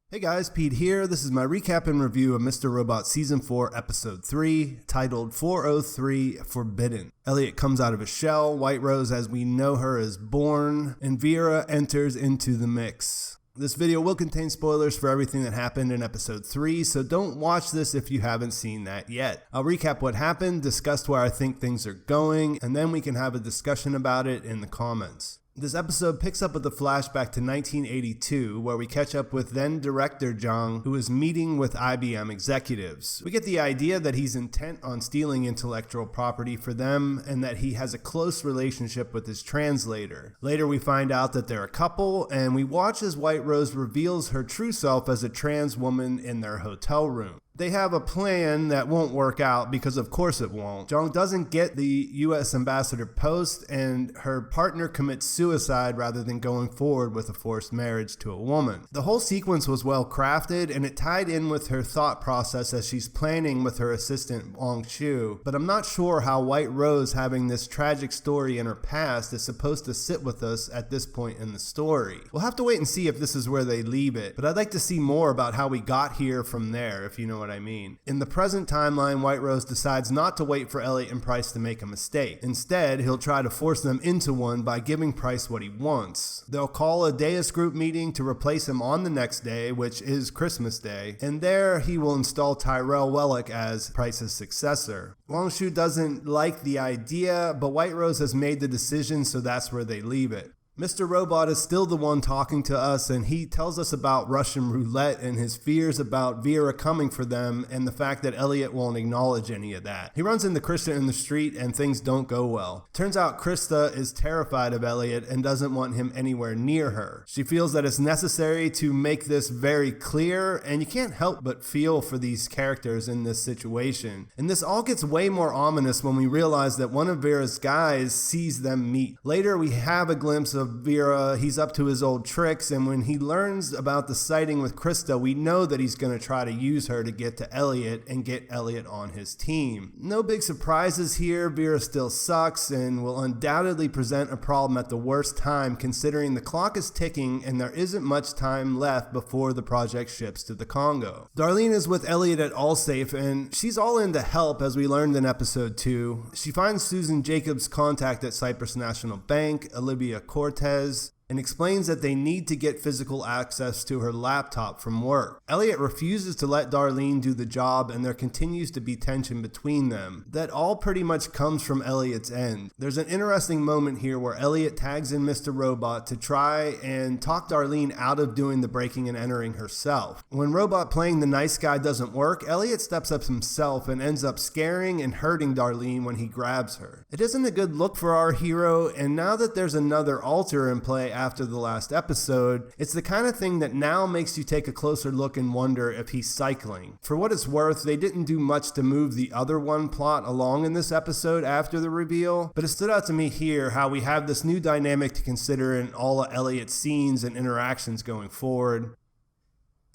Hey guys, Pete here. This is my recap and review of Mr. Robot Season 4, Episode 3, titled 403 Forbidden. Elliot comes out of his shell, Whiterose as we know her is born, and Vera enters into the mix. This video will contain spoilers for everything that happened in Episode 3, so don't watch this if you haven't seen that yet. I'll recap what happened, discuss where I think things are going, and then we can have a discussion about it in the comments. This episode picks up with a flashback to 1982, where we catch up with then-director Zhang, who is meeting with IBM executives. We get the idea that he's intent on stealing intellectual property for them, and that he has a close relationship with his translator. Later we find out that they're a couple, and we watch as Whiterose reveals her true self as a trans woman in their hotel room. They have a plan that won't work out because of course it won't. Zhang doesn't get the US ambassador post and her partner commits suicide rather than going forward with a forced marriage to a woman. The whole sequence was well crafted and it tied in with her thought process as she's planning with her assistant Wang Shu, but I'm not sure how Whiterose having this tragic story in her past is supposed to sit with us at this point in the story. We'll have to wait and see if this is where they leave it, but I'd like to see more about how we got here from there, if you know what I mean. In the present timeline, Whiterose decides not to wait for Elliot and Price to make a mistake. Instead, he'll try to force them into one by giving Price what he wants. They'll call a Deus group meeting to replace him on the next day, which is Christmas Day, and there he will install Tyrell Wellick as Price's successor. Wang Shu doesn't like the idea, but Whiterose has made the decision, so that's where they leave it. Mr. Robot is still the one talking to us, and he tells us about Russian roulette and his fears about Vera coming for them and the fact that Elliot won't acknowledge any of that. He runs into Krista in the street and things don't go well. Turns out Krista is terrified of Elliot and doesn't want him anywhere near her. She feels that it's necessary to make this very clear, and you can't help but feel for these characters in this situation. And this all gets way more ominous when we realize that one of Vera's guys sees them meet. Later we have a glimpse of Vera. He's up to his old tricks, and when he learns about the sighting with Krista, we know that he's going to try to use her to get to Elliot and get Elliot on his team. No big surprises here. Vera still sucks and will undoubtedly present a problem at the worst time, considering the clock is ticking and there isn't much time left before the project ships to the Congo. Darlene is with Elliot at Allsafe, and she's all in to help, as we learned in episode 2. She finds Susan Jacobs' contact at Cyprus National Bank, Olivia Cortez, and explains that they need to get physical access to her laptop from work. Elliot refuses to let Darlene do the job, and there continues to be tension between them. That all pretty much comes from Elliot's end. There's an interesting moment here where Elliot tags in Mr. Robot to try and talk Darlene out of doing the breaking and entering herself. When Robot playing the nice guy doesn't work, Elliot steps up himself and ends up scaring and hurting Darlene when he grabs her. It isn't a good look for our hero, and now that there's another alter in play after the last episode, it's the kind of thing that now makes you take a closer look and wonder if he's cycling. For what it's worth, they didn't do much to move the other one plot along in this episode after the reveal, but it stood out to me here how we have this new dynamic to consider in all of Elliot's scenes and interactions going forward.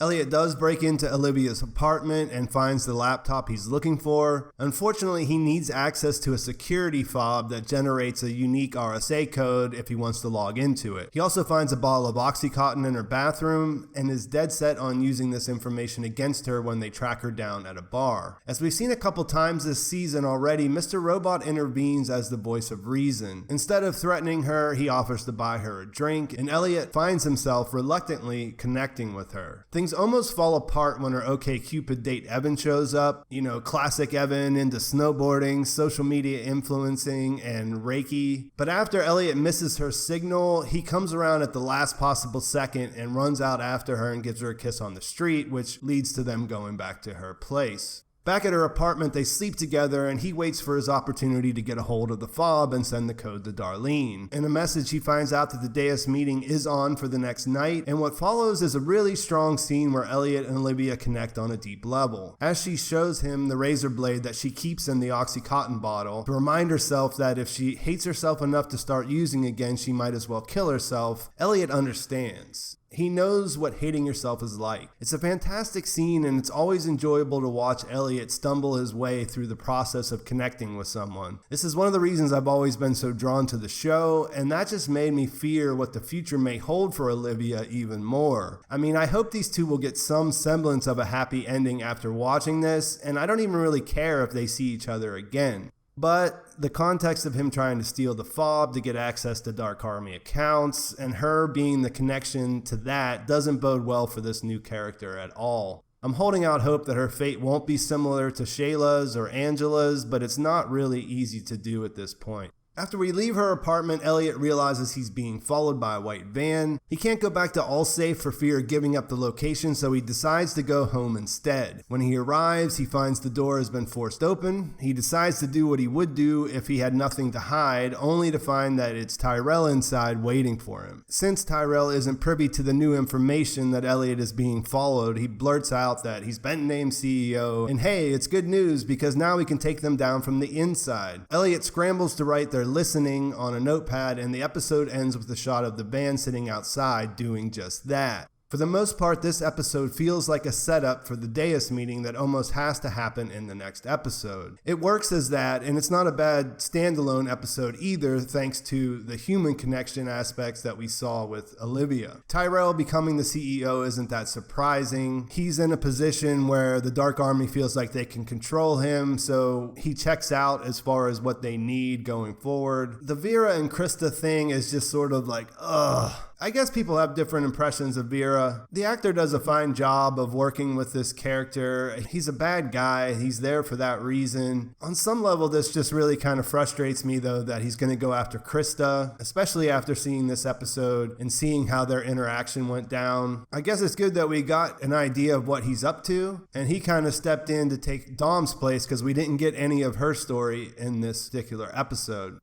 Elliot does break into Olivia's apartment and finds the laptop he's looking for. Unfortunately, he needs access to a security fob that generates a unique RSA code if he wants to log into it. He also finds a bottle of Oxycontin in her bathroom and is dead set on using this information against her when they track her down at a bar. As we've seen a couple times this season already, Mr. Robot intervenes as the voice of reason. Instead of threatening her, he offers to buy her a drink, and Elliot finds himself reluctantly connecting with her. Things almost fall apart when her OkCupid date Evan shows up. You know, classic Evan into snowboarding, social media influencing, and Reiki. But after Elliot misses her signal, he comes around at the last possible second and runs out after her and gives her a kiss on the street, which leads to them going back to her place. Back at her apartment, they sleep together, and he waits for his opportunity to get a hold of the fob and send the code to Darlene. In a message, he finds out that the Deus meeting is on for the next night, and what follows is a really strong scene where Elliot and Olivia connect on a deep level. As she shows him the razor blade that she keeps in the Oxycontin bottle, to remind herself that if she hates herself enough to start using again, she might as well kill herself, Elliot understands. He knows what hating yourself is like. It's a fantastic scene, and it's always enjoyable to watch Elliot stumble his way through the process of connecting with someone. This is one of the reasons I've always been so drawn to the show, and that just made me fear what the future may hold for Olivia even more. I mean, I hope these two will get some semblance of a happy ending after watching this, and I don't even really care if they see each other again. But the context of him trying to steal the fob to get access to Dark Army accounts, and her being the connection to that, doesn't bode well for this new character at all. I'm holding out hope that her fate won't be similar to Shayla's or Angela's, but it's not really easy to do at this point. After we leave her apartment, Elliot realizes he's being followed by a white van. He can't go back to Allsafe for fear of giving up the location, so he decides to go home instead. When he arrives, he finds the door has been forced open. He decides to do what he would do if he had nothing to hide, only to find that it's Tyrell inside waiting for him. Since Tyrell isn't privy to the new information that Elliot is being followed, he blurts out that he's been named CEO, and hey, it's good news because now we can take them down from the inside. Elliot scrambles to write their listening on a notepad, and the episode ends with a shot of the band sitting outside doing just that. For the most part, this episode feels like a setup for the Deus meeting that almost has to happen in the next episode. It works as that, and it's not a bad standalone episode either, thanks to the human connection aspects that we saw with Olivia. Tyrell becoming the CEO isn't that surprising. He's in a position where the Dark Army feels like they can control him, so he checks out as far as what they need going forward. The Vera and Krista thing is just sort of like, ugh. I guess people have different impressions of Vera. The actor does a fine job of working with this character. He's a bad guy. He's there for that reason. On some level, this just really kind of frustrates me, though, that he's going to go after Krista, especially after seeing this episode and seeing how their interaction went down. I guess it's good that we got an idea of what he's up to, and he kind of stepped in to take Dom's place because we didn't get any of her story in this particular episode.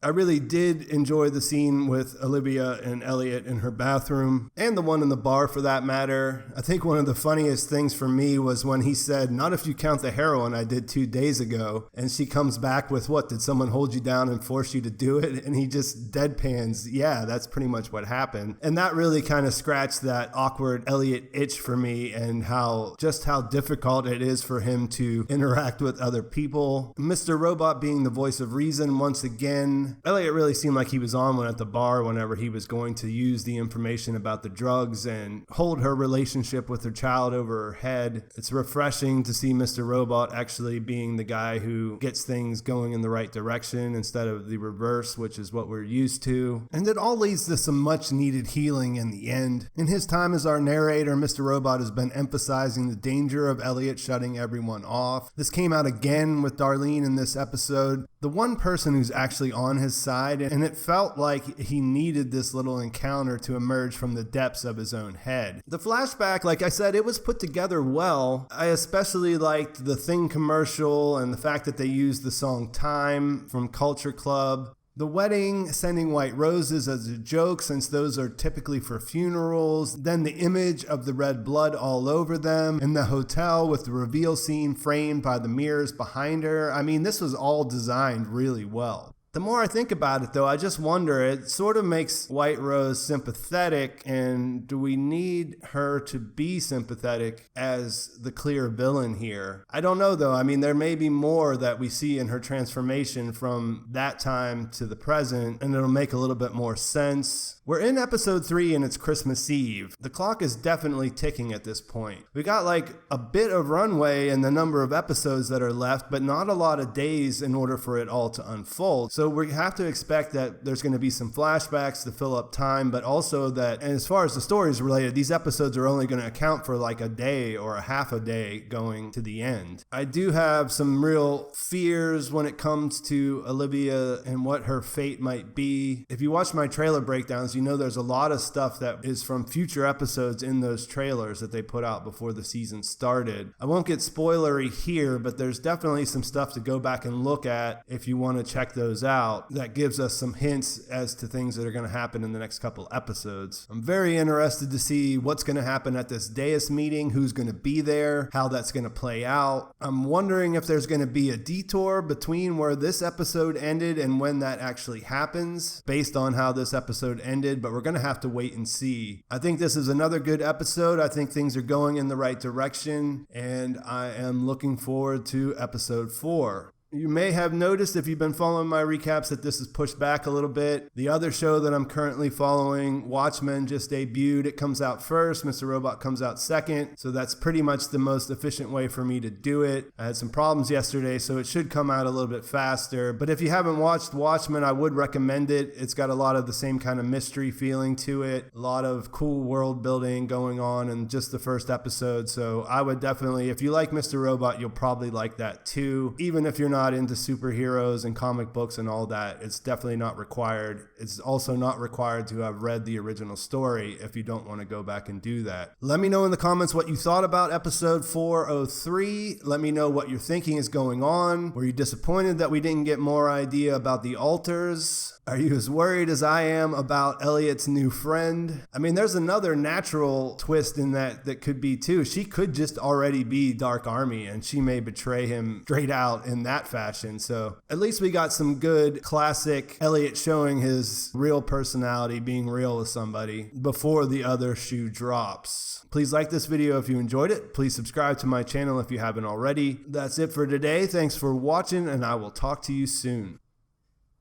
I really did enjoy the scene with Olivia and Elliot in her bathroom, and the one in the bar for that matter. I think one of the funniest things for me was when he said, "Not if you count the heroin I did 2 days ago," and she comes back with, "What, did someone hold you down and force you to do it?" And he just deadpans, "Yeah, that's pretty much what happened." And that really kind of scratched that awkward Elliot itch for me, and how difficult it is for him to interact with other people. Mr. Robot being the voice of reason once again. Elliot really seemed like he was on one at the bar whenever he was going to use the information about the drugs and hold her relationship with her child over her head. It's refreshing to see Mr. Robot actually being the guy who gets things going in the right direction instead of the reverse, which is what we're used to. And it all leads to some much needed healing in the end. In his time as our narrator, Mr. Robot has been emphasizing the danger of Elliot shutting everyone off. This came out again with Darlene in this episode. The one person who's actually on his side, and it felt like he needed this little encounter to emerge from the depths of his own head. The flashback, like I said, it was put together well. I especially liked the Thing commercial and the fact that they used the song Time from Culture Club. The wedding, sending white roses as a joke since those are typically for funerals. Then the image of the red blood all over them. In the hotel with the reveal scene framed by the mirrors behind her. I mean, this was all designed really well. The more I think about it, though, I just wonder, it sort of makes Whiterose sympathetic, and do we need her to be sympathetic as the clear villain here? I don't know, though. I mean, there may be more that we see in her transformation from that time to the present, and it'll make a little bit more sense. We're in episode 3 and it's Christmas Eve. The clock is definitely ticking at this point. We got like a bit of runway in the number of episodes that are left, but not a lot of days in order for it all to unfold. So we have to expect that there's going to be some flashbacks to fill up time, but also that, and as far as the story is related, these episodes are only going to account for like a day or a half a day going to the end. I do have some real fears when it comes to Olivia and what her fate might be. If you watch my trailer breakdowns, you know there's a lot of stuff that is from future episodes in those trailers that they put out before the season started. I won't get spoilery here, but there's definitely some stuff to go back and look at if you want to check those out. That gives us some hints as to things that are going to happen in the next couple episodes. I'm very interested to see what's going to happen at this Deus meeting, who's going to be there, how that's going to play out. I'm wondering if there's going to be a detour between where this episode ended and when that actually happens, based on how this episode ended. ended, but we're going to have to wait and see. I think this is another good episode. I think things are going in the right direction, and I am looking forward to episode 4. You may have noticed if you've been following my recaps that this is pushed back a little bit. The other show that I'm currently following, Watchmen, just debuted. It comes out first. Mr. Robot comes out second. So that's pretty much the most efficient way for me to do it. I had some problems yesterday, so it should come out a little bit faster. But if you haven't watched Watchmen, I would recommend it. It's got a lot of the same kind of mystery feeling to it. A lot of cool world building going on in just the first episode. So I would definitely, if you like Mr. Robot, you'll probably like that too. Even if you're not into superheroes and comic books and all that, it's definitely not required. It's also not required to have read the original story if you don't want to go back and do that. Let me know in the comments what you thought about episode 403. Let me know what you're thinking is going on. Were you disappointed that we didn't get more idea about the alters? Are you as worried as I am about Elliot's new friend? I mean, there's another natural twist in that could be too. She could just already be Dark Army and she may betray him straight out in that fashion. So at least we got some good classic Elliot showing his real personality, being real with somebody before the other shoe drops. Please like this video if you enjoyed it. Please subscribe to my channel if you haven't already. That's it for today. Thanks for watching, and I will talk to you soon.